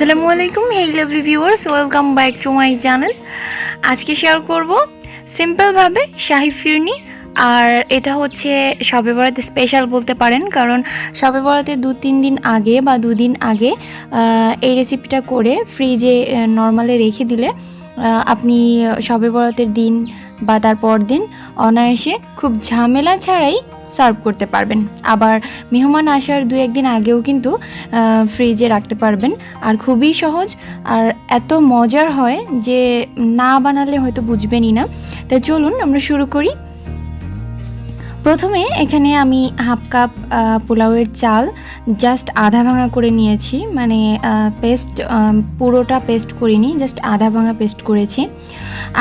আসসালামু আলাইকুম, hey lovely viewers, welcome back to my channel. আজকে শেয়ার করব সিম্পলভাবে শাহি ফিরনি। আর এটা হচ্ছে শবে বরাতে স্পেশাল বলতে পারেন, কারণ শবে বরাতে 2-3 দিন আগে বা 2 দিন আগে এই রেসিপিটা করে ফ্রিজে নর্মালে রেখে দিলে আপনি শবে বরাতের দিন বা তার পর দিন অনায়াসে খুব ঝামেলা ছাড়াই সার্ভ করতে পারবেন। আবার মেহমান আসার 2-1 দিন আগেও কিন্তু ফ্রিজে রাখতে পারবেন। আর খুবই সহজ আর এত মজার হয় যে না বানালে হয়তো বুঝবেনই না। তাই চলুন আমরা শুরু করি। প্রথমে এখানে আমি হাফ কাপ পোলাওয়ের চাল জাস্ট আধা ভাঙা করে নিয়েছি, মানে পেস্ট পুরোটা পেস্ট করিনি, জাস্ট আধা ভাঙা পেস্ট করেছি,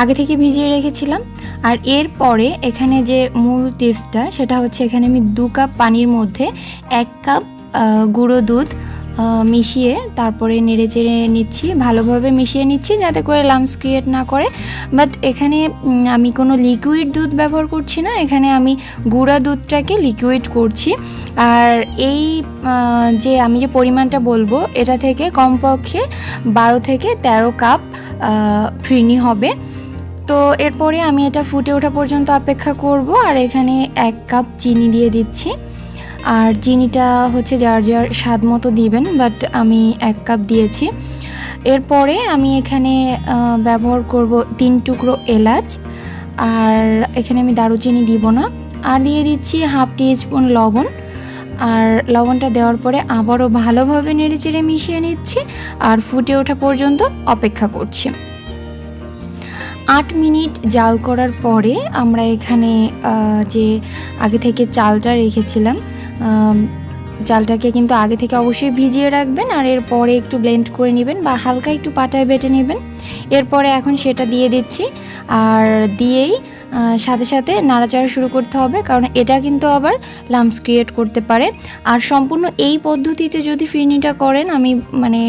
আগে থেকে ভিজিয়ে রেখেছিলাম। আর এরপরে এখানে যে মূল টিপসটা সেটা হচ্ছে এখানে আমি 2 কাপ পানির মধ্যে 1 কাপ গুঁড়ো দুধ মিশিয়ে তারপরে নেড়ে চেড়ে নিচ্ছি, ভালোভাবে মিশিয়ে নিচ্ছি যাতে করে লাম্পস ক্রিয়েট না করে। বাট এখানে আমি কোনো লিকুইড দুধ ব্যবহার করছি না, এখানে আমি গুঁড়া দুধটাকে লিকুইড করছি। আর এই যে আমি যে পরিমাণটা বলবো এটা থেকে কমপক্ষে 12 থেকে 13 কাপ ফিরনি হবে। তো এরপরে আমি এটা ফুটে ওঠা পর্যন্ত অপেক্ষা করব। আর এখানে 1 কাপ চিনি দিয়ে দিচ্ছি। আর চিনিটা হচ্ছে যার যার স্বাদ মতো দিবেন, বাট আমি 1 কাপ দিয়েছি। এরপরে আমি এখানে ব্যবহার করব 3 টুকরো এলাচ, আর এখানে আমি দারুচিনি দিব না। আর দিয়ে দিচ্ছি হাফ টিস্পুন লবণ। আর লবণটা দেওয়ার পরে আবারও ভালোভাবে নেড়েচেড়ে মিশিয়ে নিচ্ছি আর ফুটে ওঠা পর্যন্ত অপেক্ষা করছি। 8 মিনিট জাল করার পরে আমরা এখানে যে আগে থেকে চালটা রেখেছিলাম, চালটাকে কিন্তু আগে থেকে অবশ্যই ভিজিয়ে রাখবেন। আর এরপরে একটু ব্লেন্ড করে নেবেন বা হালকা একটু পাটায় বেটে নেবেন। এরপরে এখন সেটা দিয়ে দিচ্ছি, আর দিয়েই সাথে সাথে নাড়াচাড়া শুরু করতে হবে, কারণ এটা কিন্তু আবার লাম্পস ক্রিয়েট করতে পারে। আর সম্পূর্ণ এই পদ্ধতিতে যদি ফিরনিটা করেন, আমি মানে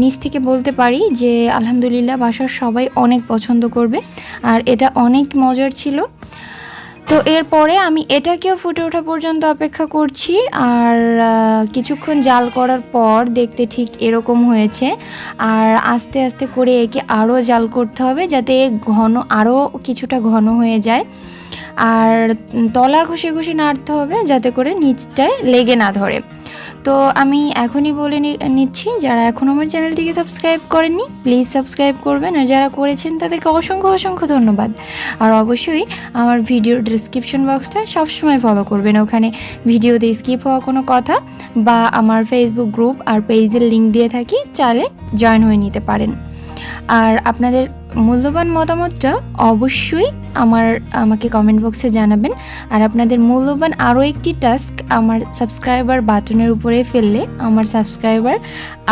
নিজ থেকে বলতে পারি যে আলহামদুলিল্লাহ বাসার সবাই অনেক পছন্দ করবে। আর এটা অনেক মজার ছিল। তো এরপরে আমি এটাকেও ফুটে ওঠা পর্যন্ত অপেক্ষা করছি। আর কিছুক্ষণ জাল করার পর দেখতে ঠিক এরকম হয়েছে। আর আস্তে আস্তে করে একে আরও জাল করতে হবে যাতে ঘন আরও কিছুটা ঘন হয়ে যায়। আর তলা ঘষে ঘষে নাড়তে হবে যাতে করে নিচটায় লেগে না ধরে। তো আমি এখনই বলে নিচ্ছি, যারা এখন আমার চ্যানেলটিকে সাবস্ক্রাইব করেননি প্লিজ সাবস্ক্রাইব করবেন, আর যারা করেছেন তাদেরকে অসংখ্য অসংখ্য ধন্যবাদ। আর অবশ্যই আমার ভিডিওর ডেসক্রিপশন বক্সটা সবসময় ফলো করবেন, ওখানে ভিডিওতে স্কিপ হওয়া কোনো কথা বা আমার ফেসবুক গ্রুপ আর পেজের লিঙ্ক দিয়ে থাকি, চাইলে জয়েন হয়ে নিতে পারেন। আর আপনাদের মূল্যবান মতামতটা অবশ্যই আমাকে কমেন্ট বক্সে জানাবেন। আর আপনাদের মূল্যবান আরও একটি টাস্ক আমার সাবস্ক্রাইবার বাটনের উপরে ফেললে আমার সাবস্ক্রাইবার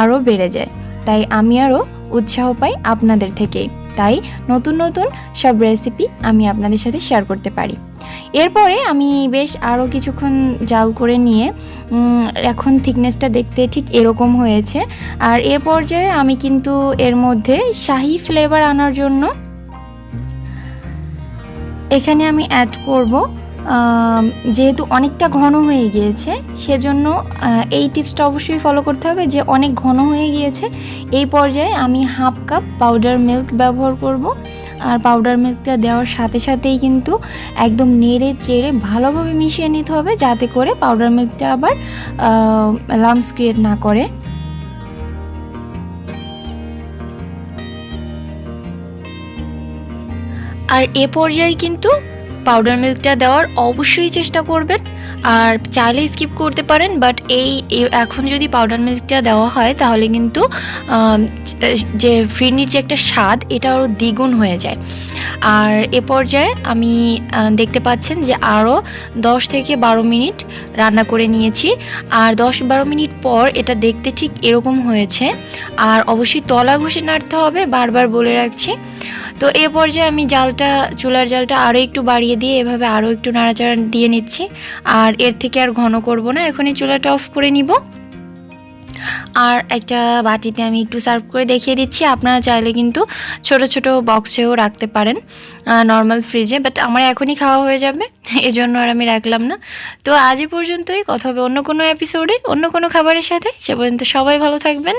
আরও বেড়ে যায়, তাই আমি আরও উৎসাহ পাই আপনাদের থেকেই, তাই নতুন নতুন সব রেসিপি আমি আপনাদের সাথে শেয়ার করতে পারি। এরপরে আমি বেশ আরও কিছুক্ষণ জাল করে নিয়ে এখন থিকনেসটা দেখতে ঠিক এরকম হয়েছে। আর এ পর্যায়ে আমি কিন্তু এর মধ্যে শাহি ফ্লেভার আনার জন্য এখানে আমি অ্যাড করব, যেহেতু অনেকটা ঘন হয়ে গিয়েছে সেজন্য এই টিপসটা অবশ্যই ফলো করতে হবে যে অনেক ঘন হয়ে গিয়েছে। এই পর্যায়ে আমি হাফ কাপ পাউডার মিল্ক ব্যবহার করব। আর পাউডার মিল্কটা দেওয়ার সাথে সাথেই কিন্তু একদম নেড়ে চেড়ে ভালোভাবে মিশিয়ে নিতে হবে যাতে করে পাউডার মিল্কটা আবার লাম্পস ক্রিয়েট না করে। আর এ পর্যায়ে কিন্তু পাউডার মিল্কটা দেওয়ার অবশ্যই চেষ্টা করবেন, আর চাইলে স্কিপ করতে পারেন, বাট এখন যদি পাউডার মিল্কটা দেওয়া হয় তাহলে কিন্তু যে ফিরনির যে একটা স্বাদ এটা আরও দ্বিগুণ হয়ে যায়। আর এ পর্যায়ে আমি দেখতে পাচ্ছেন যে আরও 10 থেকে 12 মিনিট রান্না করে নিয়েছি। আর 10-12 মিনিট পর এটা দেখতে ঠিক এরকম হয়েছে। আর অবশ্যই তলা ঘষে নাড়তে হবে, বারবার বলে রাখছি। তো এ পর্যায়ে আমি চুলার জালটা আরও একটু বাড়িয়ে দিয়ে এভাবে আরও একটু নাড়াচাড়া দিয়ে নিচ্ছি। আর এর থেকে আর ঘন করব না, এখনই চুলাটা অফ করে নিব। আর একটা বাটিতে আমি একটু সার্ভ করে দেখিয়ে দিচ্ছি। আপনারা চাইলে কিন্তু ছোট ছোট বক্সেও রাখতে পারেন নর্মাল ফ্রিজে, বাট আমার এখনই খাওয়া হয়ে যাবে এজন্য আর আমি রাখলাম না। তো আজ পর্যন্তই, কথা হবে অন্য কোনো এপিসোডে অন্য কোনো খাবারের সাথে। সে পর্যন্ত সবাই ভালো থাকবেন।